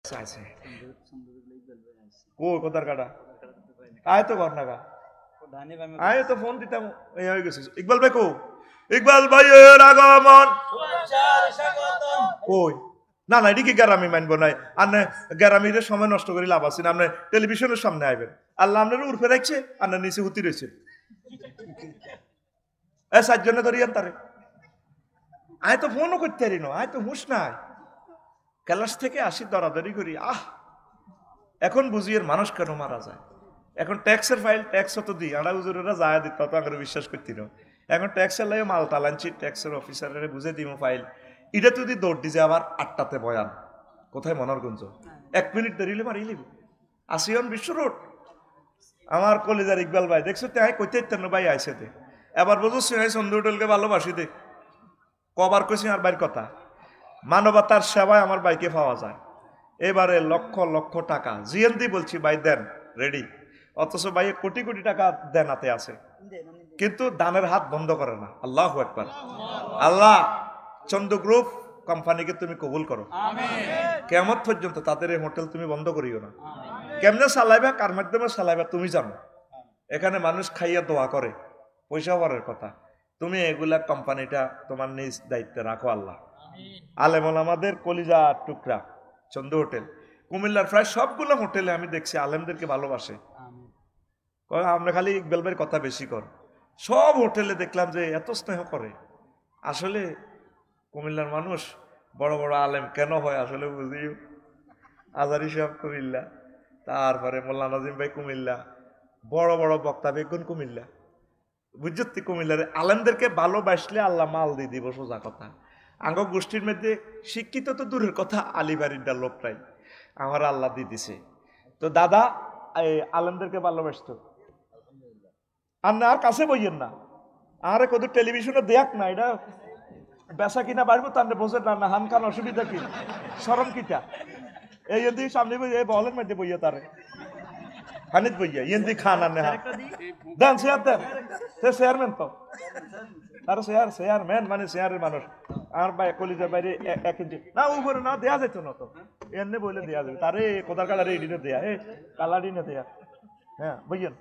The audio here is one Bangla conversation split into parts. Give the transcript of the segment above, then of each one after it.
আছে ও কোথার কাটা আয় তো কর না গা আয় তো ফোন দিতাম এই হয়ে গেছে ইকবাল ভাই কো ইকবাল ভাই এর আগমন কই না না এদিকে গ্যারামি মানবো নাই আর গ্যারামির সময় নষ্ট করে লাভ আছে না আপনি টেলিভিশনের সামনে আইবেন আল্লাহ আপনার উর্ফে রাখছে আর না নিচে হুতি রয়েছে এ 7 জনে ধরিয়ান তারে আয় তো ফোনও করতে পারি না আয় তো হুশ নাই ক্যালাস থেকে আসি দরাদরি করি এখন বুঝি এর মানুষ কেন মারা যায় এখন ট্যাক্সের ফাইল ট্যাক্স হতো দিই আড়া হুজুরেরা যায় দিত তো আগে বিশ্বাস করতি না এখন ট্যাক্সের লাগে মাল টালানছি ট্যাক্সের অফিসারের বুঝে দিব ফাইল এটা যদি দৌড় দিছে আবার 8টাতে বয়ান কোথায় মনোরগঞ্জ 1 মিনিট দেরিলে মারি লিব আসিয়ন বিশ্ব রোড আমার কলেজার ইকবাল ভাই দেখছো তাই কইতে ইত্যান্ন ভাই আইসে দে এবার বুঝছি নাই সন্ধু হোটেলকে ভালোবাসি দে কবার কইছি আর বাইর কথা মানবতার সেবায় আমার বাইকে পাওয়া যায় এবারে লক্ষ লক্ষ টাকা জিএনদি বলছি ভাই দেন রেডি অথচ ভাই কোটি কোটি টাকা দেন হাতে আছে কিন্তু দানের হাত বন্ধ করে না আল্লাহু আকবার আল্লাহ চন্দ্র গ্রুপ কোম্পানিকে তুমি কবুল করো কিয়ামত পর্যন্ত তাদের এই হোটেল তুমি বন্ধ করিও না কেমনে চালাইবা কার মাধ্যমে চালাইবা তুমি জানো এখানে মানুষ খাইয়া দোয়া করে পয়সা পাওয়ার কথা তুমি এগুলা কোম্পানিটা তোমার নিজ দায়িত্বে রাখো আল্লাহ আলেম ওলামাদের কলিজা টুকরা চন্দ্র হোটেল কুমিল্লার প্রায় সবগুলো হোটেলে আমি দেখছি আলেমদেরকে ভালোবাসে আমরা খালি ইকবাল ভাইয়ের কথা বেশি কর সব হোটেলে দেখলাম যে এত স্নেহ করে আসলে কুমিল্লার মানুষ বড় বড় আলেম কেন হয় আসলে বুঝি আজারি সাহেব কুমিল্লা তারপরে মোল্লা নাজিম ভাই কুমিল্লা বড় বড় বক্তা বেগুন কুমিল্লা বুঝছি কুমিল্লার আলেমদেরকে ভালোবাসলে আল্লাহ মাল দিয়ে দিব সোজা কথা আঙ্গ গোষ্ঠীর মধ্যে শিক্ষিত তো দূরের কথা আলিবাড়ির লোকটাই আমার আল্লাহ দিয়ে দিছে তো দাদা এই আলেমদেরকে ভালোবাসতো আর না আর কাছে বইয়েন না আরে কত টেলিভিশনে দেখ না এটা বেচা কিনা বাড়বো তার বোঝে না হান খান অসুবিধা কি সরম কিটা এই এদি সামনে বই বলের মধ্যে বইয়া তারে খানিত বইয়া ইন্দি খান আর নেহা দেন শেয়ার দেন সে চেয়ারম্যান তো আরে চেয়ারম্যান মানে চেয়ারের মানুষ আর ভাই কলিজার বাইরে 1 ইঞ্চি না উপরে না দেয়া যেত না তো এমনি বলে দেয়া যাবে তারে কোদার কালারে এডিনে দেয়া কালারিনে দেয়া হ্যাঁ বইয়েন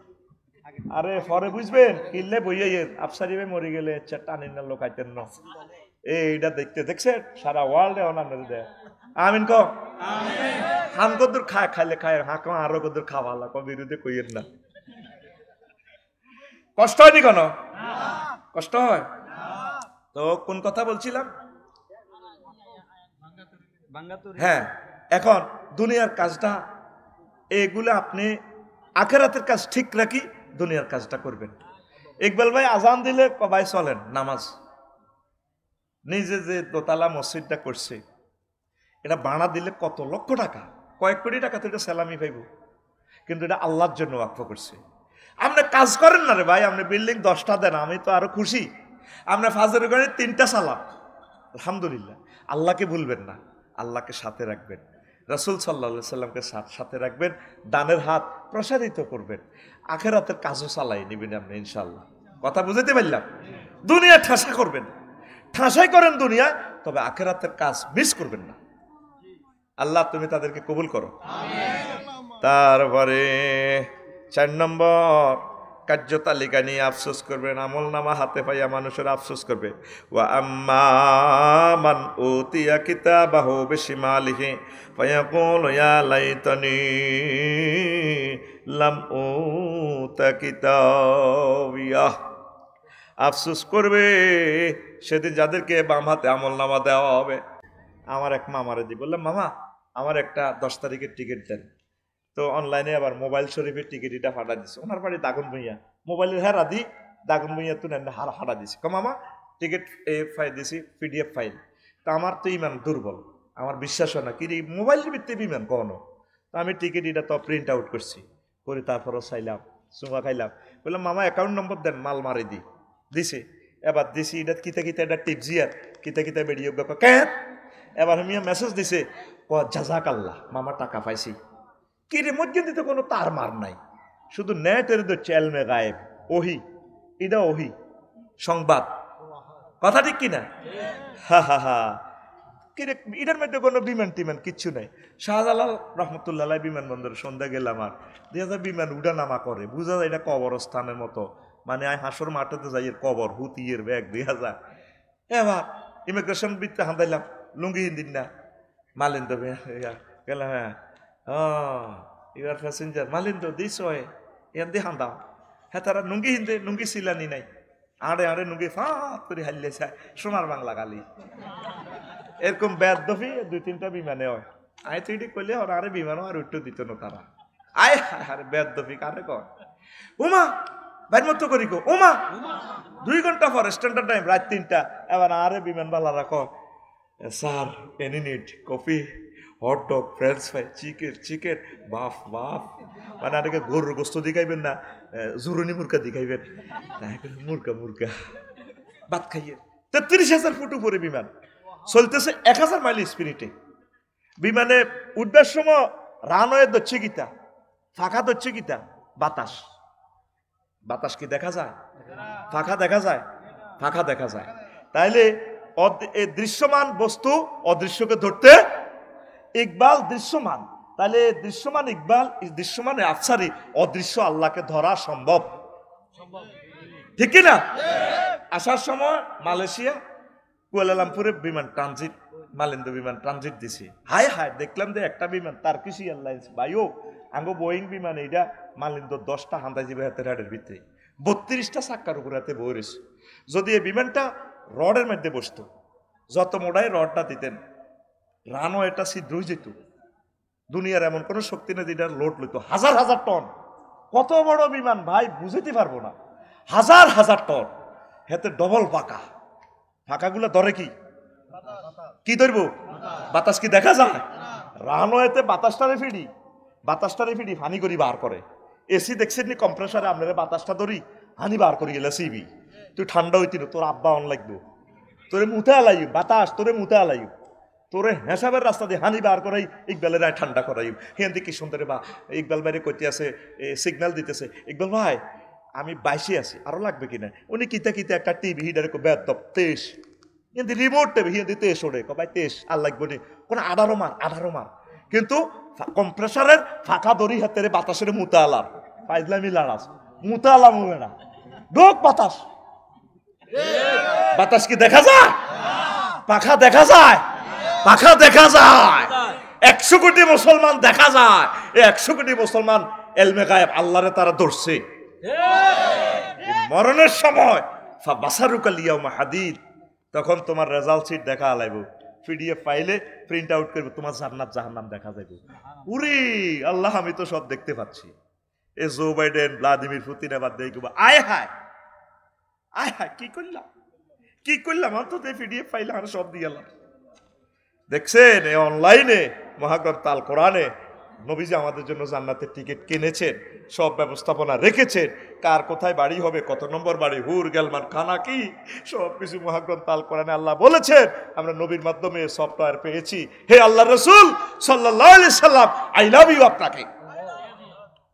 আরে পরে বুঝবেন কিনলে বইয়ে আফসারি ভাই মরে গেলে টানিন না লোক আইতেন না এইটা দেখতে দেখছে সারা ওয়ার্ল্ডে অনান্য দেয় আমিন ক হান কদ্দুর খায় খাইলে খায় হাঁক আরো কদ্দুর খাওয়ালা ক বিরুদ্ধে কইয়েন না কষ্ট হয়নি কেন কষ্ট হয় তো কোন কথা বলছিলাম হ্যাঁ এখন দুনিয়ার কাজটা এগুলো আপনি আখেরাতের কাজ ঠিক রাখি দুনিয়ার কাজটা করবেন ইকবাল ভাই আজান দিলে কবাই চলেন নামাজ নিজে যে দোতলা মসজিদটা করছে এটা বানা দিলে কত লক্ষ টাকা কয়েক কোটি টাকা তো এটা সালামি পাইব কিন্তু এটা আল্লাহর জন্য ওয়াকফ করছে আপনি কাজ করেন না রে ভাই আপনি বিল্ডিং 10টা দেন আমি তো আরো খুশি আপনি ফাজর করে 3টা সালাম আলহামদুলিল্লাহ আল্লাহকে ভুলবেন না আল্লাহকে সাথে রাখবেন রাসূল সাল্লাল্লাহু আলাইহি সাল্লামকে সাথে রাখবেন দানের হাত প্রসারিত করবেন আখিরাতের কাজও চালাই নেবেন আপনি ইনশাআল্লাহ কথা বুঝাতে পারলাম দুনিয়া ঠাসা করবেন ঠাসাই করেন দুনিয়া তবে আখিরাতের কাজ মিস করবেন না আল্লাহ তুমি তাদেরকে কবুল করো তারপরে 4 নম্বর কার্য তালিকা নিয়ে আফসোস করবেন আমল নামা হাতে পাইয়া মানুষের আফসোস করবে ওয়া আম্মা মান উতিয়া কিতাবাহু বিশিমালিহি ফায়াকুলু ইয়া লাইতানি লাম উতা কিতাবিয়া আফসোস করবে সেদিন যাদেরকে বাম হাতে আমল নামা দেওয়া হবে আমার এক মামারে দি বললাম মামা আমার একটা 10 তারিখের টিকিট দেন তো অনলাইনে আবার মোবাইল শরীফের টিকিট এটা ফাটা দিছে ওনার বাড়ি দাগন ভুইয়া মোবাইলের হেরা দি দাগন ভুইয়া তো হারা দিছে মামা টিকিট ফাইল দিছি পিডিএফ ফাইল তা আমার তো ইমান দুর্বল আমার বিশ্বাস হয় না কি মোবাইলের ভিত্তিতে ইমান কখনো তো আমি টিকিট এটা তো প্রিন্ট আউট করছি করে তারপরও চাইলাম চুঙা খাইলাম বললাম মামা অ্যাকাউন্ট নম্বর দেন মাল মারি দিছে এবার দিছি এটা কিতা এটা টিপজিয়ার কিতা বেরিয়ে কেন এবার আমি মেসেজ দিছে জাজাক আল্লাহ মামা টাকা পাইছি কি রে মধ্যে দিতে কোনো তার মার নাই শুধু নেটের ধরছে এলমে গায়েব ওহি এটা ওহি সংবাদ কথা ঠিক কিনা হা হা হা এটার মধ্যে কোনো বিমান টিমান কিচ্ছু নাই। শাহজালাল রহমতুল্লাহ বিমানবন্দরে সন্ধ্যা গেলাম, আর দেখা যায় বিমান উঠা নামা করে, বুঝা যায় এটা কবরস্থানের মতো, মানে হাসর মাঠেতে যাই কবর হুতিয়ের ব্যাগ দেখা যায়। এবার ইমিগ্রেশন বিতে হাঁদাইলাম, লুঙ্গি হিন্দিন না মালিন্দ গেলাম, হ্যাঁ ইউর প্যাসেঞ্জার মালিন্দ দিস হয় এন দিয়ে হাঁদাও। হ্যাঁ তারা নুঙ্গি হিন্দে নুঙ্গি সিলানি নাই, আড়ে আড়ে নুঙ্গি ফাঁক করে হাল্লেছে সোনার বাংলা গালি। এরকম ব্যাদ দফি 2-3টা বিমানে হয়। আয় তুই করলে ওরা আরে বিমানও আর উঠতে দিত না তারা। আয় আরে ব্যাদ দফি কারে কর ওমা বাইর মতো করি গো ওমা 2 ঘন্টা পর স্ট্যান্ডার্ড টাইম রাত 3টা। এবার আরে বিমান বালারা কর sir any need coffee hot dog French fry chicken buff buff, মানে আরেকে গরুর গোস্ত দিখাইবেন না জুরুনি মুরগা দিখাইবেন, মুরগা মুরগা ভাত খাইয়ে। 33,000 ফুট উপরে বিমান চলতেছে 1000 মাইল স্পিরিটে। বিমানে উঠবার সময় রানওয়ে দচ্ছে গীতা, ফাঁকা দচ্ছে গীতা, বাতাস বাতাস কি দেখা যায়? ফাঁকা দেখা যায়, ফাঁকা দেখা যায়। তাইলে দৃশ্যমান বস্তু অদৃশ্যকে ধরতে ইকবাল দৃশ্যমান, তাহলে দৃশ্যমান ইকবাল দৃশ্যমান আফসারি, অদৃশ্য আল্লাহকে ধরা সম্ভব, ঠিক কিনা? আসার সময় মালয়েশিয়া কুয়ালালামপুরে বিমান ট্রানজিট, মালিন্দ বিমান ট্রানজিট দিছি। হায় হায় দেখলাম যে একটা বিমান টার্কিশ এয়ারলাইন্স ভাইও আঙ্গো বোয়িং বিমান, এইটা মালিন্দ 10টা হান্দাই যাবে হাতের হাটের ভিতরে 32টা চাক্কার উপরে হাতে বইরেছে। যদি এই বিমানটা রডের মধ্যে বসতো, যত মোড়াই রডটা দিতেন রানও এটা ছিদ্র হয়ে যেত। দুনিয়ার এমন কোনো শক্তি নেই যেটার লোড লইত, হাজার হাজার টন। কত বড় বিমান ভাই বুঝতে পারবো না, হাজার হাজার টন, হাতে ডবল পাকা, ফাঁকাগুলো ধরে কি ধরবো? বাতাস কি দেখা যায়? রানওয়েতে বাতাসটারে ফিডি হানি করি বার করে। এসি দেখছেন নি কম্প্রেসারে আপনারা বাতাসটা ধরি হানি বার করি গেলে সিবি, তুই ঠান্ডা হইতিন তোর আব্বা অন লাগবো, তোরে মুতে আলাই বাতাস, তোরে মুতে আলাই, তোরে হেসাবের রাস্তা দিয়ে হানি বার করাই, ইকবালের রায় ঠান্ডা করাই। হেঁদি কি সুন্দর বা ইকবাল বাইরে কইতে আছে, সিগন্যাল দিতেছে, ইকবাল ভাই আমি 22 আছি আরো লাগবে কিনা। উনি কিতা একটা টিভি হিডার বেদ 23 কিন্তু রিমোট টেবি হিন্দি 23 ওড়ে ভাই 23 আর লাগবে নি কোন 18 মার, কিন্তু কম্প্রেসারের ফাঁকা দড়ি হাতের বাতাসের মুতা আলাম পাইজলামি লাড়াস মুতা আলাম হবে না ঢোক বাতাস। বাতাস কি দেখা যায়? পাখা দেখা যায়, পাখা দেখা যায়। 100 কোটি মুসলমান দেখা যায়, 100 কোটি মুসলমান এলমে গায়েব আল্লাহরে তারা ধরছে। মরণের সময় হাদিদ, তখন তোমার রেজাল্ট শিট দেখা আলাইব, পিডিএফ ফাইলে প্রিন্ট আউট করবে, তোমার জান্নাত জাহান্নাম দেখা যাবে। উরি আল্লাহ আমি তো সব দেখতে পাচ্ছি। এ জো বাইডেন ভ্লাদিমির পুতিন আবার দেখব, আয় হায় কি করলাম অন্তত পিডিএফ ফাইলে আমরা সব দিয়ে গেলাম। দেখছেন এই অনলাইনে মহাগ্রন্থ আল কোরআনে নবীজি আমাদের জন্য জান্নাতের টিকিট কিনেছেন, সব ব্যবস্থাপনা রেখেছেন, কার কোথায় বাড়ি হবে, কত নম্বর বাড়ি, হুর গেলমান খানা কি, সব কিছু মহাগ্রন্থ আল কোরআনে আল্লাহ বলেছেন। আমরা নবীর মাধ্যমে সফটওয়্যার পেয়েছি। হে আল্লাহ রাসূল সাল্লাল্লাহু আলাইহি সাল্লাম, আই লাভ ইউ আপনাকে,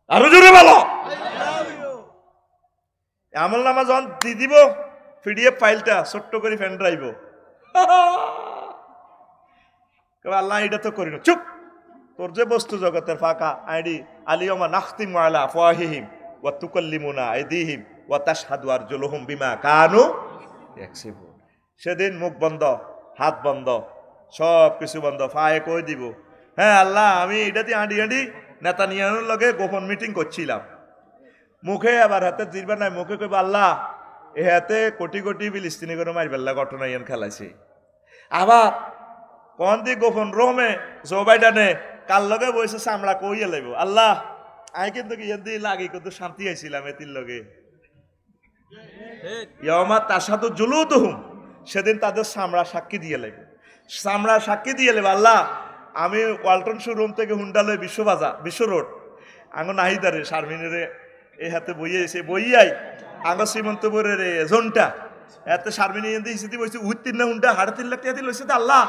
আরো জোরে বলো। আমল নামা যখন দিয়ে দিব পিডিএফ ফাইলটা ছোট্ট করে ফ্যান ড্রাইভ, আল্লাহ এটা তো করি না, চুপ, তোর যে বস্তু জগতের ফাঁকা আইডি আলিয়ামা নাখতিমু আলা আফওয়াহিহিম ওয়া তুকাল্লিমুনা আইদিহিম ওয়া তাশহাদু আরজুলুহুম বিমা কানু ইয়াকসিবুন। সেদিন মুখ বন্ধ, হাত বন্ধ, সব কিছু বন্ধ, ফায়ে কই দিব, হ্যাঁ আল্লাহ আমি এটাতে আঁটি নেতানিয়াহুর লগে গোপন মিটিং করছিলাম, মুখে আবার হাতে জিরবা নাই, মুখে কইব আল্লাহ এ হাতে কোটি কোটি ফিলিস্তিনি করে মারবেল্লা ঘটনা ইয়ান খেলাইছে। আবার কোন দি গোপন রোমে জো বাইডেনে কার লগে বসে চামড়া কইয়া লাইব, আল্লাহ আই কিন্তু ইয়ান দি লাগি কিন্তু শান্তি আইছিলাম এতির লগে। ইয়ামা তাশহাদু জুলুদুহুম, সেদিন তাদের চামড়া সাক্ষী দিয়ে লাইব, চামড়া সাক্ষী দিয়ে লাইব, আল্লাহ আমি ওয়ালটন শোরুম থেকে হুন্ডা লই বিশ্ব রোড আঙ্গ নাহিদারে শারমিনের এই হাতে বইয়েছে বইয়াই আঙ্গ শ্রীমন্তপুরের জোনটা এত শারমিনী এনে ইসিতি বইছে উঠ 3 না হুন্ডা 3.5 লাখ টাকা লইছে, আল্লাহ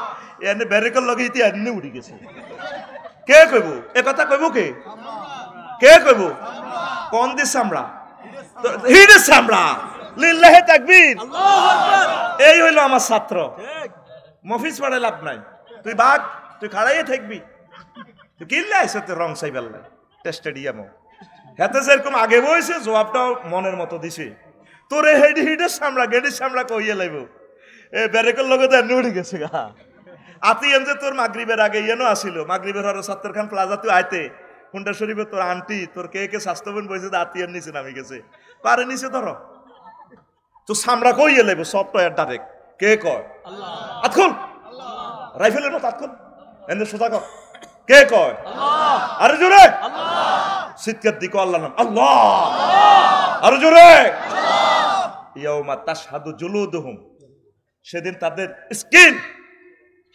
এনে ব্যারেকল লগে ইতি এনে উঠি গেছে। কে কইব এ কথা, কইব কে কইব? কোন দিস চামড়া? হিডের চামড়া। লিল্লাহি তাকবীর, আল্লাহু আকবার। এই হইল আমার ছাত্র, মফিজ পড়ে লাভ নাই, তুই বাঘ, তুই খাড়াইয়ে থাকবি, তুই কিনলে আইসে তোর রং সাইবেল স্টেডিয়ামও হাতে যেরকম আগে বইছে জবাবটাও মনের মতো দিছে। তোরে হেডি হিডের সামলা গেডির সামলা কইয়ে লাইব এ ব্যারেকের লগে তো এমনি উঠে গেছে গা। আতি এম যে তোর মাগরিবের আগে ইয়েনো আসিল, মাগরিবের হরে সত্তর খান প্লাজা তুই আইতে হুন্ডা শরীফে তোর আন্টি তোর কে কে স্বাস্থ্যবান বইছে আতি এর নিচে নামি গেছে, পারে নিচে ধরো তো সামরা কইয়ে লাইব সফটওয়্যার ডাইরেক্ট। কে কয়? আল্লাহ। আতখুল রাইফেলের মতো আতখুল এনে সোজা কর। কে কয়? আল্লাহ। আরে জোরে আল্লাহ। সিটকার দিকে আল্লাহ নাম আল্লাহ। আরে জোরে আল্লাহ। ইয়াউমা তাশহাদু জুলুদুহুম, সেদিন তাদের স্কিন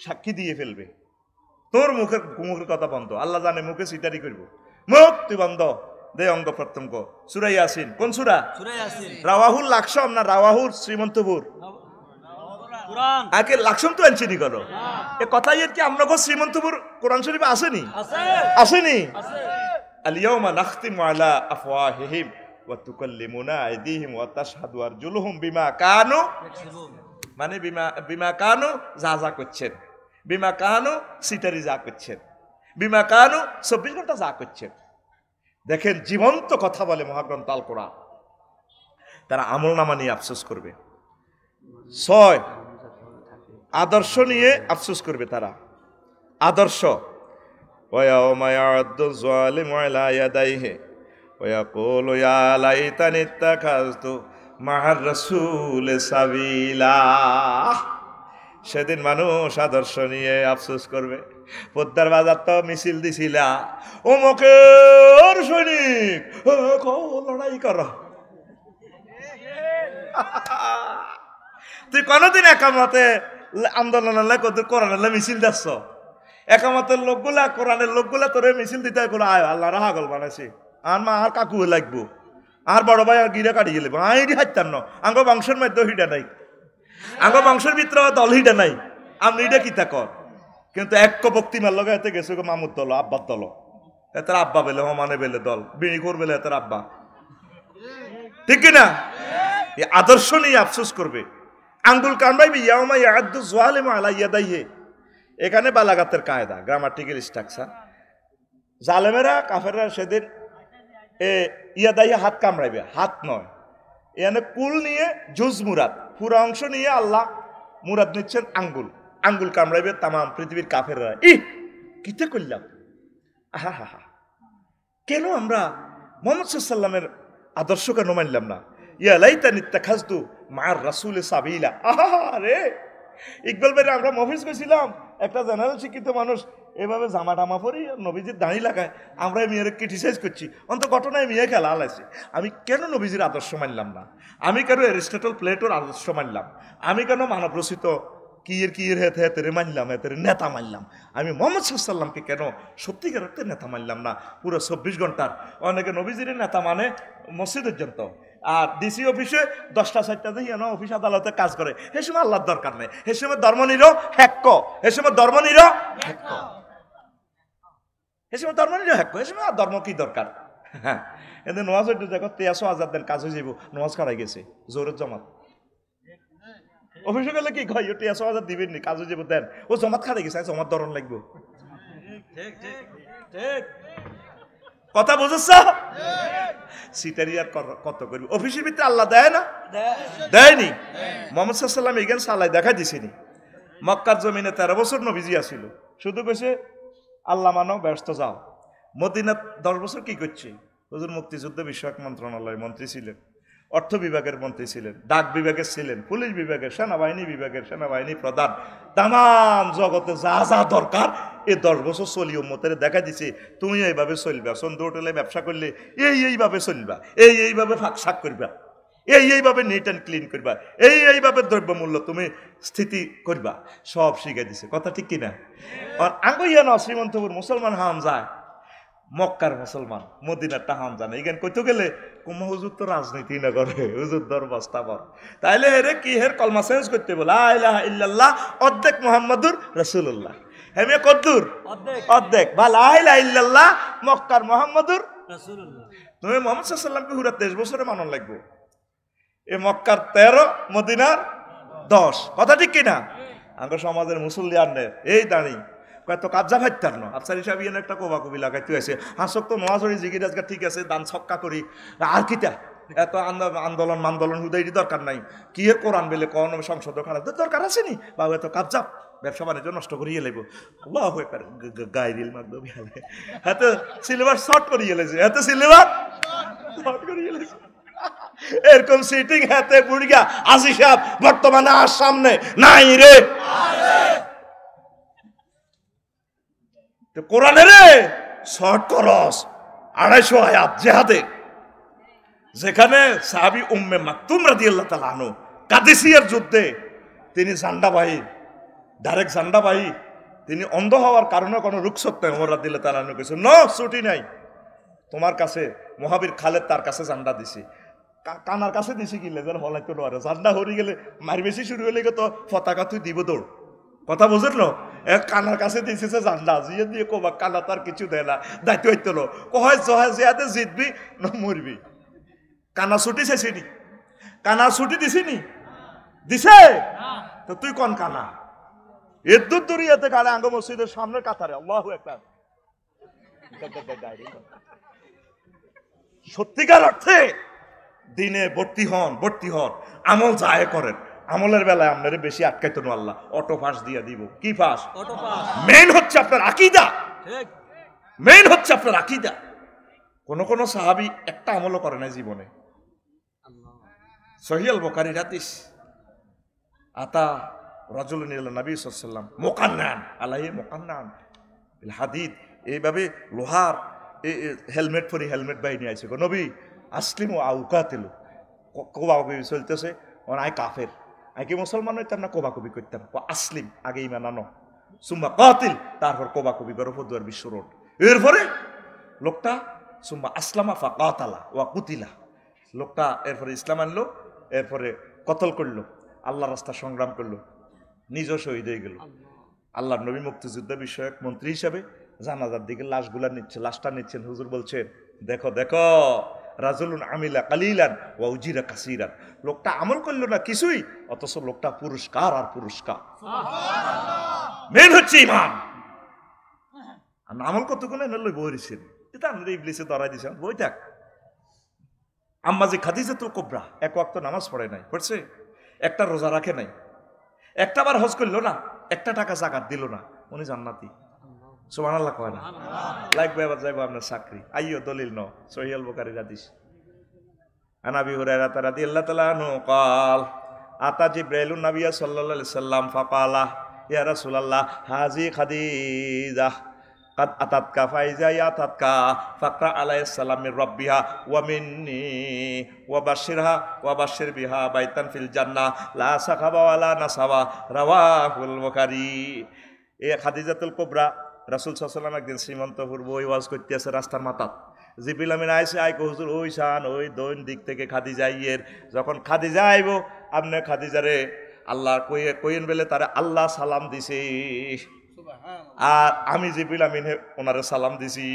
সাক্ষী দিয়ে ফেলবে। তোর মুখের কথা বন্ধ, আল্লাহ জানে মুখে সিটারি করব। মুখ তুই বন্ধ দে অঙ্গ প্রত্যঙ্গ। সূরা ইয়াসিন। কোন সূরা? সূরা ইয়াসিন। রাওয়াহুল লাকসাম না রাওয়াহুল শ্রীমন্তপুর? কোরআন আকে লাকসাম তো আনছিনি কেন? এ কথাই আর কি আমরা কো শ্রীমন্তপুর কোরআন শরীফে আসেনি? আসেনি? আল ইয়াউমা নাখতিমু আলা আফওয়াহিহিম ওয়া তুকাল্লিমুনা আইদিহিম ওয়া তাশহাদু আরজুলুহুম বিমা কানু ইয়াকসিবুন, মানে বিমা কানু যা করছেন, বিমা কানু সিটারি যা করছেন, বিমা কানু 24 ঘন্টা যা করছেন। দেখেন জীবন্ত কথা বলে মহাগ্রন্থ আল কোরআন। তারা আমলনামা নিয়ে আফসোস করবে। 6 আদর্শ নিয়ে আফসোস করবে তারা। আদর্শ ওয়ায়াউমা ইয়া'আদ্দু যালিমু আলা ইয়াদাইহি ওয়া ইয়াকুলু ইয়া লাইতানি ইত্তাখাযতু মা'আর রাসূলি সাবিলা। সেদিন মানুষ আদর্শ নিয়ে আফসোস করবে। পদ্মার বাজার তো মিছিল দিছিলা, অমুকের সৈনিক লড়াই কর। তুই কোনদিন একামতে আন্দোলন কোরআনের মিছিল দিচ্ছ? একামতের লোকগুলা কোরআনের লোকগুলা তোরে মিছিল দিতে কোনো আয় আল্লাহ রাহা গল বানাইছি আর মা আর কাকু লাগবো আর বড় ভাই আর গিরা কাটিয়ে লাগবো আইডি হাইতাম না। আঙ্গ বংশের মধ্যে হিডা নাই, আঙ্গ বংশের ভিতরে দল হিডা নাই, আমি এটা কিতা কর। কিন্তু এক বক্তিমার লগে এতে গেছে মামুর দল আব্বার দল, এতার আব্বা বেলে মানে বেলে দল বিড়ি কর বেলে এতার আব্বা, ঠিক কিনা? এই আদর্শ নিয়ে আফসোস করবে। আঙ্গুল কামড়াইবি ইয়াউমা ইয়া'আদ্দু যালিমু আলা ইয়াদাইহি। এখানে বালাগাতের কায়দা, গ্রামাটিক্যাল স্ট্রাকচার। জালেমেরা কাফেররা সেদিন ইয়াদাইহি হাত কামড়াইবে, হাত নয়, এখানে কুল নিয়ে জুজ মুরাদ, পুরো অংশ নিয়ে আল্লাহ মুরাদ নিচ্ছেন আঙ্গুল। আঙ্গুল কামড়াইবে তামাম পৃথিবীর কাফেররা। কিতে করলাম, আহা হা হা, কেন আমরা মুহাম্মদ সাল্লাল্লাহু আলাইহি ওয়াসাল্লামের আদর্শ কেন মানলাম না? ইয়া লাইতানি ইত্তাখাযতু মা'আর রাসূলি সাবিলা। আহা রে ইকবাল ভাই, আমরা মফিজ গেছিলাম, একটা জেনারেল শিক্ষিত মানুষ এভাবে জামা টামা পরি নবীজির দাঁড়ি লাগায়, আমরা মেয়ের ক্রিটিসাইজ করছি, অন্ত ঘটনায় মেয়ে খেলা আলাইছে। আমি কেন নবীজির আদর্শ মানলাম না? আমি কেন অ্যারিস্টটল প্লেটোর আদর্শ মানলাম? আমি কেন মানব রচিত কিয়ের হেতে হেতেরে মানলাম, হেতেরে নেতা মানলাম? আমি মুহাম্মদ সাল্লাল্লাহু আলাইহি ওয়াসাল্লামকে কেন সত্যিকার অর্থে নেতা মানলাম না? পুরো 24 ঘন্টার অনেকে নবীজির নেতা মানে মসজিদের জন্য, আর ডিসি অফিসে 10টা 4টা দিয়ে অফিস আদালতে কাজ করে। সে সময় আল্লাহর দরকার নেই, সে সময় ধর্ম নিরো হ্যাক্ক, সে সময় ধর্ম নিরো হ্যাক্ক, সে সময় ধর্ম নিরো হ্যাক্ক, সে সময় আর ধর্ম কি দরকার? হ্যাঁ, এদের নোয়াজ দেখো 13,000 দেন কাজ হয়ে যাব, নোয়াজ কারাই গেছে জোরের জমাত। অফিসে গেলে কি কয় 13,000 দিবেন নি, কাজ হয়ে যাব দেন, ও জমাত খারাই গেছে, জমাত ধরন লাগবো। কথা বুঝেছ? সিটারিয়ার কত করবি? অফিসের ভিতরে আল্লাহ দেয় না? দেয়নি। মুহাম্মদ সাল্লাল্লাহু আলাইহি ওয়াসাল্লাম এখান সালাই দেখা দিছেনি। মক্কার জমিনে 13 বছর নবীজি আসিল, শুধু কইছে আল্লাহ মানো ব্যস্ত যাও। মদিনাত 10 বছর কি করছে? হুজুর মুক্তিযুদ্ধ বিষয়ক মন্ত্রণালয়ের মন্ত্রী ছিলেন, অর্থ বিভাগের মন্ত্রী ছিলেন, ডাক বিভাগের ছিলেন, পুলিশ বিভাগের, সেনাবাহিনী বিভাগের সেনাবাহিনী প্রধান, তামাম জগতে যা যা দরকার এই 10 বছর চলি উম্মতের দেখা দিছে। তুমি এইভাবে চলবা, সন্ধ্যা হোটেলে ব্যবসা করলে এইভাবে চলবা, এইভাবে ফাঁক শাক করবা, এইভাবে নিট অ্যান্ড ক্লিন করবা, এইভাবে দ্রব্যমূল্য তুমি স্থিতি করবা, সব শিখে দিছে। কথা ঠিক কিনা? আর আঙ্গুইয়া না শ্রীমন্তপুর মুসলমান হাম যায়, মক্কার মুসলমান মদিনারটা হাম জানে। এখানে কইতে গেলে কুমা হুজুর তো রাজনীতি না করে, হুজুর দর বস্তাবর, তাইলে হেরে কি হের কলমা চেঞ্জ করতে বলে লা ইলাহা ইল্লাল্লাহ অর্ধেক মুহাম্মাদুর রাসূলুল্লাহ। হেমে কদ্দুর অর্ধেক বা লা ইলাহা ইল্লাল্লাহ মক্কার মুহাম্মাদুর রাসূলুল্লাহ। তুমি মুহাম্মদ সাল্লাল্লাহু আলাইহি ওয়াসাল্লামকে পুরা 23 বছরে মানন লাগবে। এ মক্কার 13, মদিনার 10। কথা ঠিক কিনা? আঙ্গ সমাজের মুসল্লি আনলে এই দাঁড়ি কত কাবজা খাইতার না আফসার হিসাব ইয়ে একটা কোবা কবি লাগাইতে হয়েছে হাসক তো নোয়াজরি জিগির আজকে ঠিক আছে দান ছক্কা করি আর কিটা এত আন্দোলন মান্দোলন হুদাই দরকার নাই কি এর কোরআন বেলে কোন সংসদ খারাপ দরকার আছে নি বাবু এত কাবজা ব্যবসা বাণিজ্য নষ্ট করিয়ে লাগব আল্লাহ গায়ে দিল মাগদ এত সিলেবাস শর্ট করিয়ে লেছে এত সিলেবাস শর্ট করিয়ে লেছে এরকম সিটিং হাতে বুড়িয়া আসি সাহেব বর্তমানে আর সামনে নাই রে কোরআনে রে শর্ট করস 250 আয়াত জেহাদে যেখানে সাহাবী উম্মে মাকতুম রাদিয়াল্লাহু তাআলা আনহু কাদেসিয়ার যুদ্ধে তিনি জান্ডাবাহী ডাইরেক্ট জান্ডাবাহী তিনি অন্ধ হওয়ার কারণে কোনো রুখসত নাই ওমর রাদিয়াল্লাহু তাআলা আনহু কিছু নো ছুটি নাই তোমার কাছে মহাবীর খালেদ তার কাছে জান্ডা দিছি কানার কাছে দিছি কি লেজার হলাইতো না জান্ডা হরি গেলে মার বেশি শুরু হলে তো পতাকা তুই দিব দৌড় কথা বুঝলো এক কানার কাছে দিয়েছে জান্ডা জিয়ে দিয়ে কোবা কানা তার কিছু দেয় না দায়িত্ব হইতো না কয় জয় জিয়াতে জিতবি না মরবি কানা ছুটি চাইছিনি কানা ছুটি দিছিনি দিছে তো তুই কোন কানা এদ্দুর দরিয়াতে কালে আঙ্গ মসজিদের সামনের কাতারে আল্লাহু আকবার সত্যিকার অর্থে দিনে ভর্তি হন আমল যায় করেন আমলের বেলায় আপনারে বেশি আটকাইতো না আল্লাহ অটো পাস দিয়ে দিব কি পাস মেইন হচ্ছে আপনার আকীদা মেইন হচ্ছে আপনার আকীদা কোন সাহাবী একটা আমলও করে না জীবনে সহিহ আল বুখারীর হাদিস আতা রাজুলুন ইলা নবী সাল্লাল্লাহু আলাইহি ওয়াসাল্লাম মুকান্নান আলাইহি মুকান্নান বিল হাদিদ এইভাবে লোহার হেলমেট পরি হেলমেট বাইনে আইছে গো নবী আসলিমু আউকাতিলু কোবাকবি চলতেছে ওর আই কাফের আই কি মুসলমান হইতাম না কোবাকবি করতাম আসলিম আগে ইমান আনো সুম্মা কাতিল তারপর কোবাকবি করো ফদুয়ার বিশ্ব রোড এরপরে লোকটা সুম্মা আসলামা ফা কাতালা ওয়া কুতিলা লোকটা এরপরে ইসলাম আনলো এরপরে কতল করলো আল্লাহ রাস্তা সংগ্রাম করলো নিজও শহীদ হয়ে গেল আল্লাহ নবী মুক্তিযুদ্ধ বিষয়ক মন্ত্রী হিসাবে জানাজার দিকে লাশটা নিচ্ছেন হুজুর বলছেন দেখো দেখো রাজুলুন আমিলা কালিলান ওয়া উজিরা কাসীরান লোকটা আমল করলো না কিছুই অথচ লোকটা পুরস্কার আর পুরস্কার মেন হচ্ছে ঈমান আর আমল কতক্ষণে নলই বইরিছেন এটা আমরা ইবলিসে ধরাই দিছেন বই থাক আম্মা যে খাদিজাতুল কুবরা এক ওয়াক্ত নামাজ পড়ে নাই পড়ছে একটা রোজা রাখে নাই একটা বার হজ করলো না একটা টাকা যাকাত দিল না উনি জান্নাতি সুবহানাল্লাহ কয় না লাগবে এবার যাইবো আপনার চাকরি আইয়ো দলিল ন সহিহ আল বুখারীর হাদিস আন আবি হুরায়রা রাদিয়াল্লাহু তাআলা আনহু قال আতা জিবরাইলুন নবিয়্য সাল্লাল্লাহু আলাইহি সাল্লাম ফাকালা ইয়া রাসূলুল্লাহ হাযি খাদিজা قد أتتك فإذا أتتك فقرأ عليه السلام من ربها ومني وبشر بها بيتا في الجنة لا سخب ولا نصب رواه البخاري এই খাদিজাতুল কুবরা রাসূল সাল্লাল্লাহু আলাইহি ওয়াসাল্লাম একদিন শ্রীমন্তপুর বই ওয়াজ করতে আছে রাস্তার মাথাত জিবরিল আমিন আইছে আইকো হুজুর ওই শান ওই দৈন দিক থেকে খাদিজা আইয়ের যখন খাদিজা আইবো আপনি খাদিজারে আল্লাহ কইয়েন বলে তারে আল্লাহ সালাম দিছে আর আমি জিবরিল আমিন ওনারে সালাম দিছি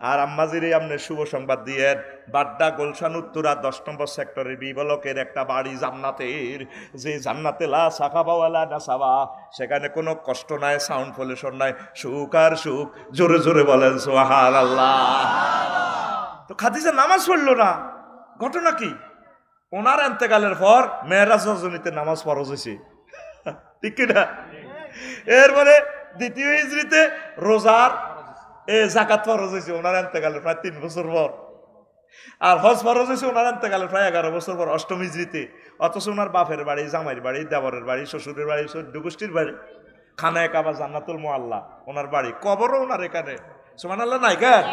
আর আম্মাজিরে আপনি শুভ সংবাদ দিয়েন বাড্ডা গুলশান উত্তরা 10 নম্বর সেক্টরের বি ব্লকের একটা বাড়ি জান্নাতের যে জান্নাতে লা সাখাবা ওয়ালা নাসাবা সেখানে কোনো কষ্ট নাই সাউন্ড পলিউশন নাই সুখ আর সুখ জোরে জোরে বলেন সুবহানাল্লাহ তো খাদিজা নামাজ পড়লো না ঘটনা কি ওনার ইন্তেকালের পর মেরাজ রজনীতে নামাজ ফরজ হয়েছে ঠিক কি না এরপরে দ্বিতীয় হিজরিতে রোজার যাকাত ফরজ হয়েছে ওনার ইন্তেকালের প্রায় 3 বছর পর আর হজ ফরজ হয়েছে ওনার ইন্তেকালের প্রায় 11 বছর পর অষ্টম হিজরিতে অথচ ওনার বাপের বাড়ি জামাইয়ের বাড়ি দেবরের বাড়ি শ্বশুরের বাড়ি চৌদ্দ গোষ্ঠীর বাড়ি খানায় কাবা জান্নাতুল মুআল্লা ওনার বাড়ি কবরও ওনার এখানে সুবহানাল্লাহ নাই কেন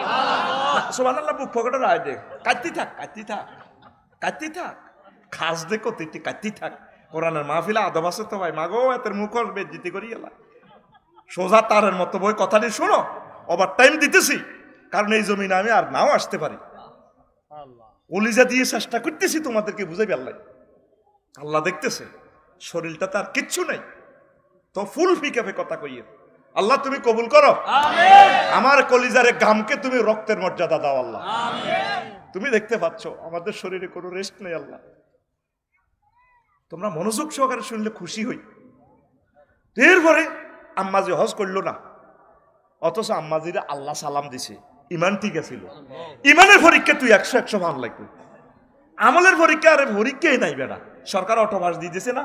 সুবহানাল্লাহ বুক পকেটে রায় দে কাটতি থাক খাস দেখো তুই কাটতি থাক কোরআনের মাহফিলে আদব আছে তো ভাই মাগো এতের মুখর বেজ্জিতি করি এলা সোজা তারের মতো বই কথাটি শোনো ওভার টাইম দিতেছি কারণ এই জমিনে আমি আর নাও আসতে পারি কলিজা দিয়ে চেষ্টা করতেছি তোমাদেরকে বুঝাইবে আল্লাহ দেখতেছে শরীরটা তার কিচ্ছু নেই তো ফুল ফিকাফে কথা কইয়ে আল্লাহ তুমি কবুল করো আমার কলিজারে গামকে তুমি রক্তের মর্যাদা দাও আল্লাহ তুমি দেখতে পাচ্ছ আমাদের শরীরে কোনো রেস্ট নেই আল্লাহ তোমরা মনোযোগ সহকারে শুনলে খুশি হই এরপরে আম্মাজি হজ করলো না, অথচ আম্মাজিরা আল্লাহ সালাম দিছে, ইমান ঠিক আছিল। ইমানের পরীক্ষা তুই 100 ভালো লাগবে, আমলের পরীক্ষা আরে পরীক্ষাই নাই বেড়া। সরকার অটোপাস দিয়ে দিছে না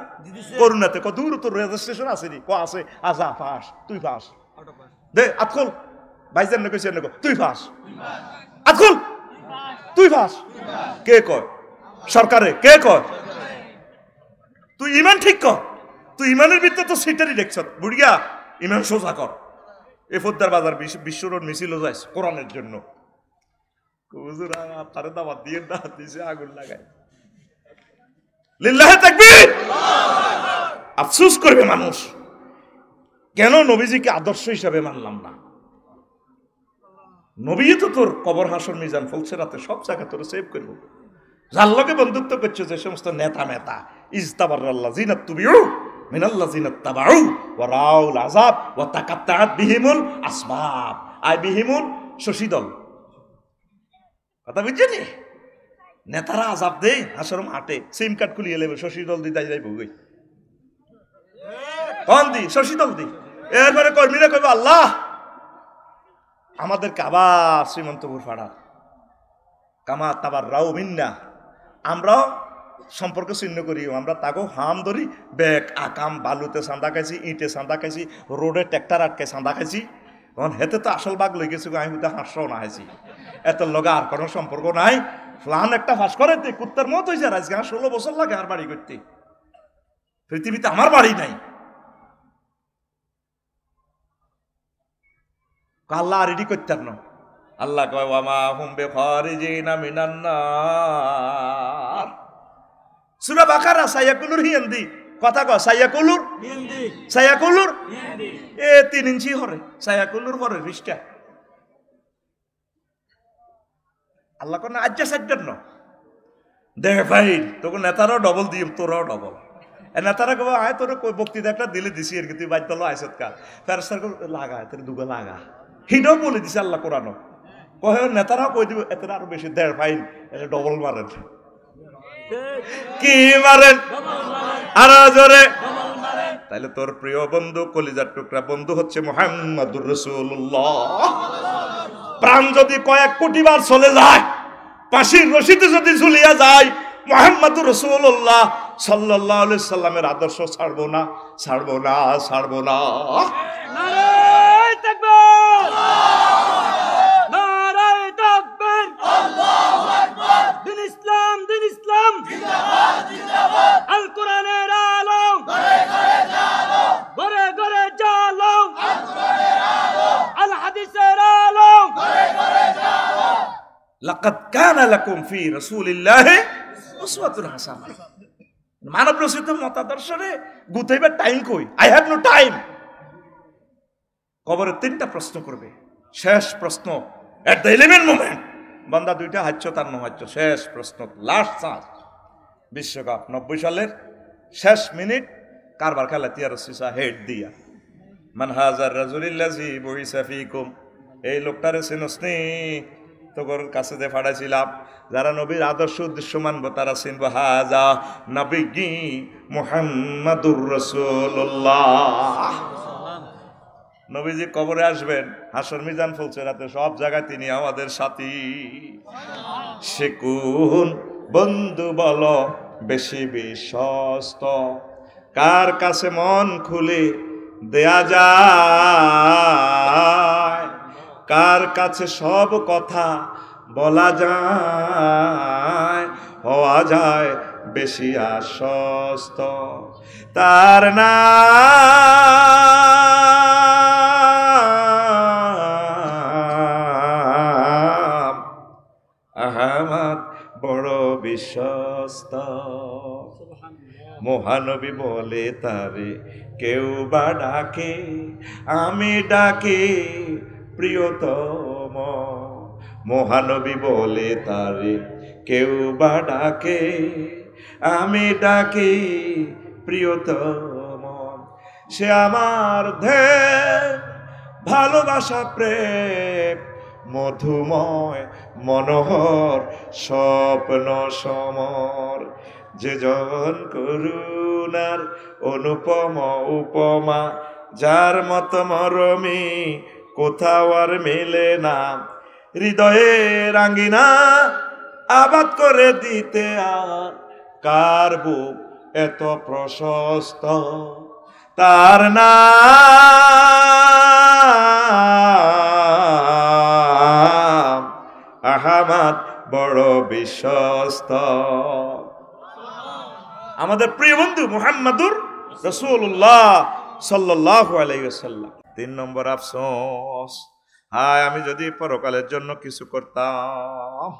করুণাতে, কত দূর তোর রেজিস্ট্রেশন আছে নি, ক আছে আজা পাস, তুই পাস দে আতখল ভাইজান না কইছে না, তুই পাস আতখল তুই পাস। কে কয়? সরকারে। কে কয়? তুই ইমান ঠিক কর, তুই ইমানের ভিতরে তো সিটারই দেখছ বুড়িয়া, ইমান সোজা কর। এ ফোদ্দার বাজার বিশ্ব রোড মিছিল যাইস কোরআনের জন্য, তারে দাওয়াত দিয়ে না দিছে আগুন লাগায়। লিল্লাহে তাকবীর। আফসোস করবে মানুষ, কেন নবীজিকে আদর্শ হিসাবে মানলাম না। নবী তো তোর কবর হাসর মিজান ফলসেরাতে সব জায়গা তোর সেভ করবো। যার লগে বন্ধুত্ব করছো যে সমস্ত নেতা মেতা, ইজতাবারাল্লাযিনা তুবিউ মিনাল্লাযিনা তাবাউ ওয়া রাউল আযাব ওয়া তাকাত্তাআত বিহিমুল আসবাব। আই বিহিমুল শশীদল, কথা বুঝছেন? নেতারা আজাব দেয় হাসর মাঠে, সিম কার্ড খুলিয়ে লেবে শশীদল দি দাই যাইব গই কন দি শশীদল দি। এরপরে কর্মীরা কইব আল্লাহ আমাদেরকে আবার শ্রীমন্তপুর ফাড়া কামা তাবার রাও মিন্না, আমরাও সম্পর্ক ছিন্ন করি, আমরা তাকেও হাম ধরি, ব্যাগ আকাম বালুতে চাঁদা খাইছি, ইঁটে চাঁদা খাইছি, রোডে ট্র্যাক্টর আটকে চাঁদা খাইছি। তখন হেতে তো আসল বাঘ লই গেছি, আমি তো হাঁসও না হাইছি, এত লগে আর কোনো সম্পর্ক নাই। ফ্লান একটা ফাঁস করে কুত্তার মত হয়েছে, আজকে 16 বছর লাগে আর বাড়ি করতে, পৃথিবীতে আমার বাড়ি নাই। আল্লাহ রেডি করতেন না, আল্লাহ কয় ওয়ামা হুম বিখারিজিনা মিনান নার। সূরা বাকারা সায়াকুলুর হিন্দি কথা কয়, সায়াকুলুর হিন্দি, সায়াকুলুর হিন্দি এ 3 ইঞ্চি হরে, সায়াকুলুর হরে রিস্টা। আল্লাহ কোন আজ্জা সাজ্জার ন দেখ ভাই, তোকে নেতারাও ডবল দিম, তোরাও ডবল। নেতারা কব আয় তোর বক্তৃতা একটা দিলে দিছি আর কি, তুই বাইর তলো আইসত কা ফেরস্তার লাগা, তোর দুগা লাগা, হিডও বলে দিছে আল্লাহ কোরআন। কহে নেতারাও কই দিব এত আরো বেশি, দেড় ফাইন এটা ডবল মারেন। কি মারেন? আরো জোরে। তাইলে তোর প্রিয় বন্ধু কলিজার টুকরা বন্ধু হচ্ছে মুহাম্মাদুর রাসূলুল্লাহ। প্রাণ যদি কয়েক কোটি বার চলে যায়, ফাঁসির রশিতে যদি ঝুলিয়া যায়, মুহাম্মাদুর রাসূলুল্লাহ সাল্লাল্লাহু আলাইহি সাল্লামের আদর্শ ছাড়বো না, ছাড়বো না, ছাড়বো না। নারে তাকবীর, নারে তাকবীর, আল্লাহু আকবার। দিন ইসলাম, দিন ইসলাম জিন্দাবাদ, জিন্দাবাদ। আল কোরআনের আলো ঘরে ঘরে জালো, ঘরে ঘরে জালো। আল কোরআনের আলো, আল হাদিসের আলো ঘরে ঘরে জালো। লাকাদ কানা লাকুম ফি রাসূলিল্লাহি উসওয়াতুন হাসানাহ। মানব রচিত মতাদর্শরে গুতাইবার টাইম কই? I have no time. কবরে 3টা প্রশ্ন করবে, শেষ প্রশ্ন এট দ্য 11 মোমেন্ট। বান্দা 2টা হাচ্ছ তার নহাচ্ছ, শেষ প্রশ্ন, লাস্ট চান্স। বিশ্বকাপ 90 সালের শেষ মিনিট, কারবার খেলা তিয়ারসিসা হেড দিয়া মান হাজার রাজুলিল্লাজি বুইসা ফিকুম। এই লোকটারে চিনসনি? তোর কাছে যে ফাড়াইছিলাম, যারা নবীর আদর্শ উদ্দেশ্য মানবো তারা চিনব, হাজা নবী মুহাম্মাদুর রাসূলুল্লাহ। নবীজি কবরে আসবেন, হাসর মিজান ফুলসেরাতে সব জায়গায় তিনি আমাদের সাথী। সে কোন বন্ধু বলো বেশি বিশ্বস্ত, কার কাছে মন খুলে দেয়া যায়, কার কাছে সব কথা বলা যায়, হওয়া যায় বেশি আশ্বস্ত। তার নাম আহমদ, বড় বিশ্বস্ত। মহানবী বলে তারে কেউ বা ডাকে, আমি ডাকে প্রিয়তম। মহানবী বলে তারে কেউ বা ডাকে, আমি ডাকি প্রিয়তম। সে আমার ধ্যান ভালোবাসা প্রেম মধুময় মনোহর স্বপ্ন সমর, যে জন করুণার অনুপম উপমা, যার মত মরমী কোথাও আর মেলে না, হৃদয়ে রাঙ্গিনা আবাদ করে দিতে আর কার বুক এত প্রশস্ত, তার নাম আহমদ বড় বিশ্বস্ত। আমাদের প্রিয় বন্ধু মুহাম্মাদুর রাসূলুল্লাহ সাল্লাল্লাহু আলাইহি ওয়াসাল্লাম। 3 নম্বর আফসোস, হায় আমি যদি পরকালের জন্য কিছু করতাম।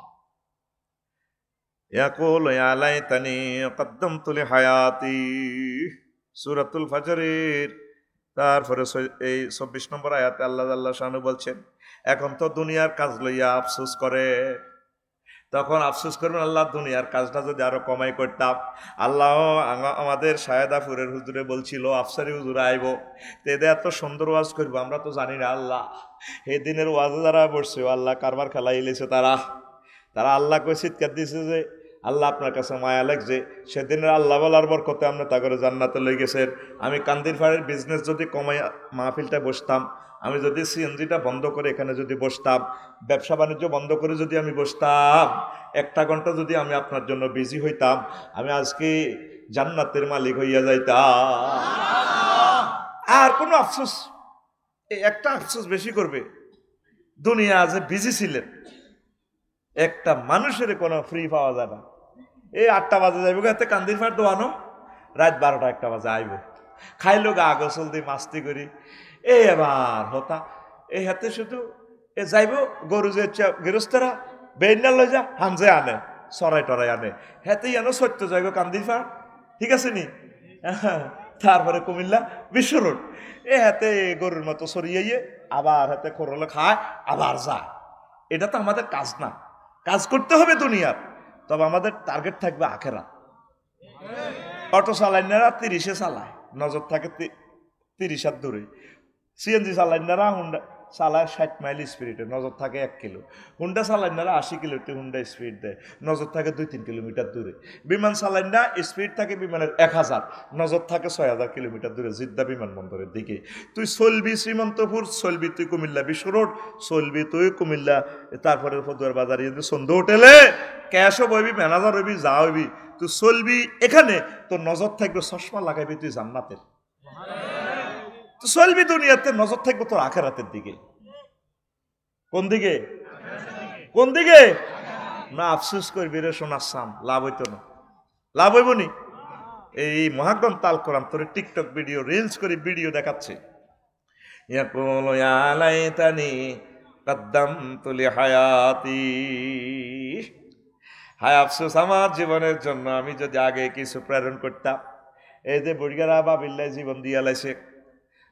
ইয়াকুলু ইয়া লাইতানি কদ্দামতু লিহায়াতি, সূরাতুল ফজরের তারপরে এই 24 নম্বর আয়াতে আল্লাহ শানু বলছেন, এখন তো দুনিয়ার কাজ লইয়া আফসোস করে, তখন আফসোস করবেন আল্লাহ দুনিয়ার কাজটা যদি আরো কমাই করতাম। আল্লাহ আমাদের সায়েদাপুরের হুজুরে বলছিল আফসারি হুজুরে আইব, তো এদের এত সুন্দর ওয়াজ করবো, আমরা তো জানি না। আল্লাহ এই দিনের ওয়াজে যারা বসছে আল্লাহ কারবার খেলাই এলেছে, তারা আল্লাহ কই চিৎকার দিয়েছে যে আল্লাহ আপনার কাছে মায়া লাগছে। সেদিনের আল্লাহ বলার বরকতে আপনি তা করে জান্নাতে লই গেছেন। আমি কান্দির ফাড়ের বিজনেস যদি কমাই মাহফিলটা বসতাম, আমি যদি সিএনজিটা বন্ধ করে এখানে যদি বসতাম, ব্যবসা বাণিজ্য বন্ধ করে যদি আমি বসতাম, 1 ঘন্টা যদি আমি আপনার জন্য বিজি হইতাম, আমি আজকে জান্নাতের মালিক হইয়া যাইতাম। আর কোনো আফসোস, এই একটা আফসোস বেশি করবে, দুনিয়া যে বিজি ছিলেন, একটা মানুষের কোনো ফ্রি পাওয়া যায় না। এই 8টা বাজে যাইব এতে কান্দির ফাট দোয়ানো, রাত 12টা 1টা বাজে আইব, খাইলো গা গোসল দিয়ে মাস্তি করি। এই এবার হতা এই হাতে শুধু এ যাইব গরু যে গৃহস্থরা বেইনা লই যা হামজে আনে, সরাই টরাই আনে, হেতেই আনো সত্য যাইব কান্দির ফাট, ঠিক আছে নি। তারপরে কুমিল্লা বিশ্ব রোড, এ হাতে গরুর মতো সরিয়ে আবার হাতে খোরলে খায় আবার যায়। এটা তো আমাদের কাজ না, কাজ করতে হবে দুনিয়ার, তবে আমাদের টার্গেট থাকবে আখেরাত। অটো চালাইনারা 30-এ চালায়, নজর থাকে 30 হাত দূরে। সিএনজি চালাইনারা হুন্ডা চালায় 60 মাইল স্পিডে, নজর থাকে 1 কিলো। হুন্ডা চালাইনারা 80 কিলোতে হুন্ডা স্পিড দেয়, নজর থাকে 2-3 কিলোমিটার দূরে। বিমান চালাইনা স্পিড থাকে বিমানের 1000, নজর থাকে 6000 কিলোমিটার দূরে, জিদ্দা বিমানবন্দরের দিকে। তুই চলবি শ্রীমন্তপুর, চলবি তুই কুমিল্লা বিশ্ব রোড, চলবি তুই কুমিল্লা, তারপরে ফতুয়ার বাজারে সন্ধ্যা হোটেলে ক্যাশও বইবি, ম্যানেজার হইবি, যা হইবি, তুই চলবি এখানে, তোর নজর থাকবে, চশমা লাগাইবি তুই জান্নাতের। তো চলবি দুনিয়াতে, নজর থাকবে তোর আখেরাতের দিকে। কোন দিকে? কোন দিকে? না আফসোস করবি রে শোনাচ্ছাম, লাভ হইতো না, লাভ হইব নি। এই মহাগ্রম তাল করাম তোর টিকটক ভিডিও রিলস করে ভিডিও দেখাচ্ছে, ইয়াকুলু ইয়া লাইতানি কদ্দামতু লিহায়াতি, হায় আফসোস আমার জীবনের জন্য আমি যদি আগে কিছু প্রেরণ করতাম। এই যে বুড়িয়ারা বাবিল্লাই জীবন দিয়া লাইছে,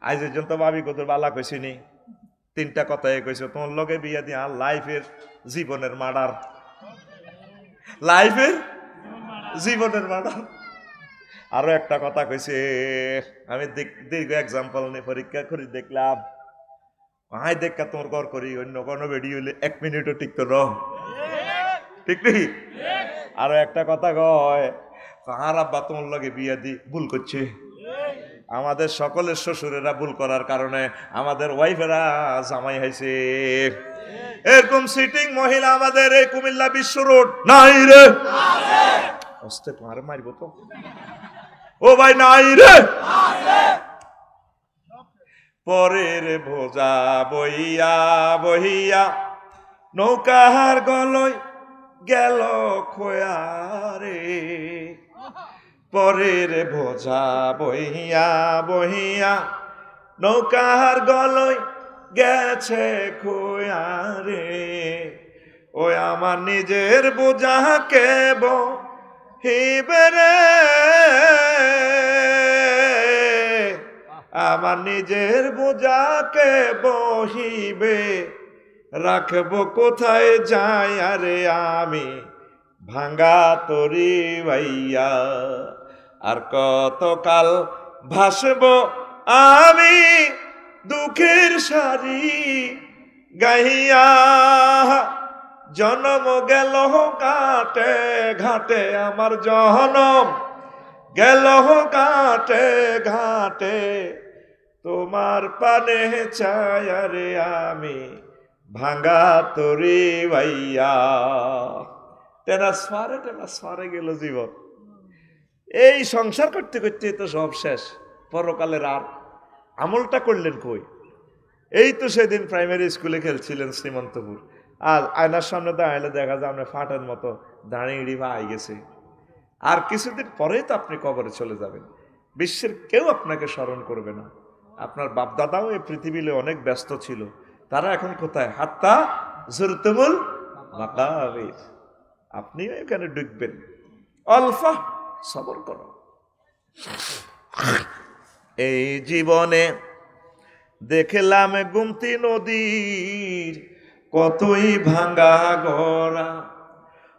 আজ পর্যন্ত ভাবি কত বালা কইছিনি, 3টা কথাই কইছো, তোমার লগে বিয়া দিয়া লাইফের জীবনের মার্ডার, লাইফের জীবনের মার্ডার। আরো একটা কথা কইছে, আমি দীর্ঘ এক্সাম্পল নিয়ে পরীক্ষা করে দেখলাম, আয় দেখা তোমার ঘর করি, অন্য কোনো ভিডিও হইলে 1 মিনিটও টিকতো ন, ঠিক নেই। আরো একটা কথা কয়, আর আব্বা তোমার লগে বিয়া দি ভুল করছে। আমাদের সকলের শ্বশুরেরা ভুল করার কারণে আমাদের ওয়াইফেরা জামাই হয়েছে। এরকম সিটিং মহিলা আমাদের এই কুমিল্লা বিশ্ব রোড নাই রে, অস্তে তোমার মারবো তো, ও ভাই নাই রে। পরের ভোজা বইয়া বহিয়া নৌকার গলয় গেল খোয়া রে, পরের বোঝা বহিয়া বহিয়া নৌকার গলয় গেছে খোয়া রে, ওই আমার নিজের বোঝা কে বহিবে রে, আমার নিজের বোঝা কে বহিবে, রাখবো কোথায় যাই আরে আমি ভাঙ্গা তরি ভাইয়া, আর কতকাল ভাসবো আমি দুঃখের সারি গাহিয়া জনম গেল কাটে ঘাটে আমার জনম গেল ঘাটে ঘাটে তোমার পানে চায়ারে আমি ভাঙ্গা তরি ভাইয়া ট্রান্সফারে গেল জীবন। এই সংসার করতে করতে তো সব শেষ, পরকালের আর আমলটা করলেন কই? এই তো সেদিন প্রাইমারি স্কুলে খেলছিলেন শ্রীমন্তপুর, আর আয়নার সামনে দাঁড়াইলে দেখা যায় আপনার ফাটের মতো দাঁড়িয়ে ভাই গেছে। আর কিছুদিন পরেই তো আপনি কবরে চলে যাবেন, বিশ্বের কেউ আপনাকে স্মরণ করবে না। আপনার বাপদাদাও এই পৃথিবীতে অনেক ব্যস্ত ছিল, তারা এখন কোথায়? হাত্তা জুরতুমুল মাকাবির। আপনিও এখানে ঢুকবেন, অল্প সবর করো। এই জীবনে দেখলাম গুমতি নদীর কতই ভাঙ্গা গড়া,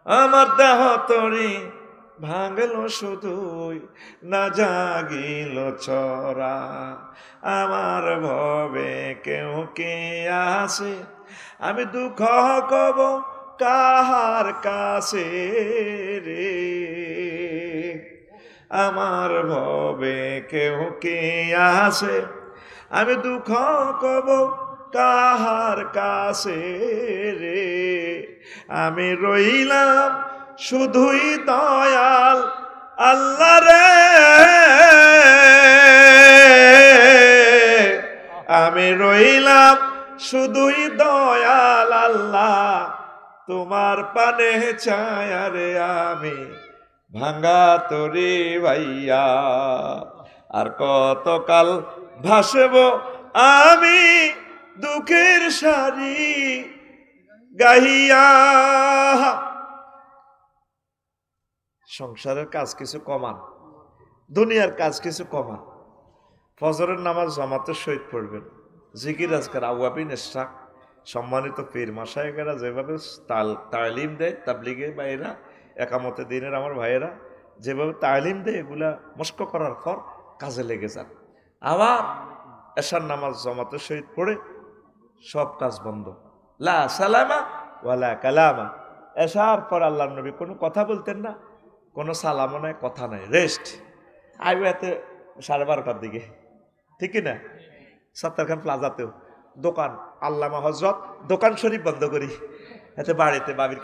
আমার দেহ তরি ভাঙল শুধুই না জাগিল চরা। আমার ভবে কেউ কে আসে, আমি দুঃখ কব কাহার কাছে রে। আমার ভবে কেউ কে আসে, আমি দুঃখ কব কাহার কাছে রে। আমি রইলাম শুধুই দয়াল আল্লাহ রে, আমি রইলাম শুধুই দয়াল আল্লাহ, তোমার পানে চায়ারে আমি ভাঙ্গা তরি ভাইয়া। আর কতকাল ভাসব আমি দুঃখের সারি গাহিয়া। সংসারের কাজ কিছু কমান, দুনিয়ার কাজ কিছু কমান। ফজরের নামাজ জামাতের সহিত পড়বেন, জিকির আজকার আওয়াবিন ইসরাক। সম্মানিত পীর মাশায়েখেরা যেভাবে তালিম দেয়, তাবলিগে ভাইয়েরা, একামতে দিনের আমার ভাইয়েরা যেভাবে তালিম দেয়, এগুলা মস্ক করার পর কাজে লেগে যান। আবার এশার নামাজ জামাতের সহিত পড়ে সব কাজ বন্ধ, লা সালামা ওয়ালা কালামা। এশার পর আল্লাহর নবী কোনো কথা বলতেন না, কোনো সালামও নাই, কথা নাই, রেস্ট। আইবে এতে 12:30টার দিকে, ঠিক না? সত্তারখান প্লাজাতেও দোকান, আল্লামা হজরত দোকান শরীফ বন্ধ করি, এতে বাড়িতে বাবির